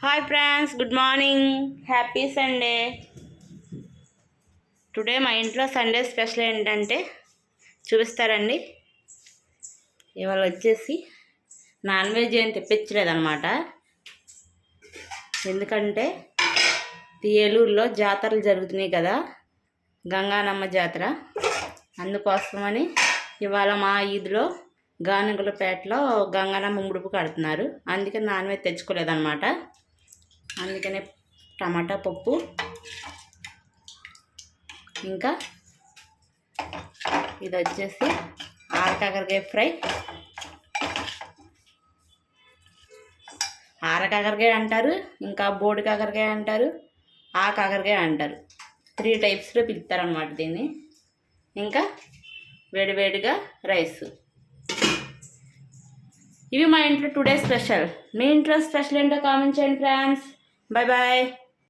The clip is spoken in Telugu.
Hi friends, good morning, happy Sunday. Today మా ఇంట్లో సండే స్పెషల్ ఏంటంటే చూపిస్తారండి. ఇవాళ వచ్చేసి నాన్ వెజ్ ఏం తెప్పించలేదన్నమాట. ఎందుకంటే ఏలూరులో జాతరలు జరుగుతున్నాయి కదా, గంగానమ్మ జాతర. అందుకోసమని ఇవాళ మా ఈదులో గానుగులపేటలో గంగానమ్మ ముడుపు కడుతున్నారు. అందుకని నాన్ వెజ్ తెచ్చుకోలేదన్నమాట. అందుకనే టమాటా పప్పు, ఇంకా ఇది వచ్చేసి ఆరకాకరకాయ ఫ్రై. ఆరకాకరకాయ అంటారు, ఇంకా బోడి కాకరకాయ అంటారు, ఆ కాకరకాయ అంటారు. 3 టైప్స్లో పిలుస్తారనమాట దీన్ని. ఇంకా వేడివేడిగా రైస్. ఇవి మా ఇంట్లో టుడే స్పెషల్. మీ ఇంట్లో స్పెషల్ ఏంటో కామెంట్ చేయండి ఫ్రెండ్స్. Bye bye.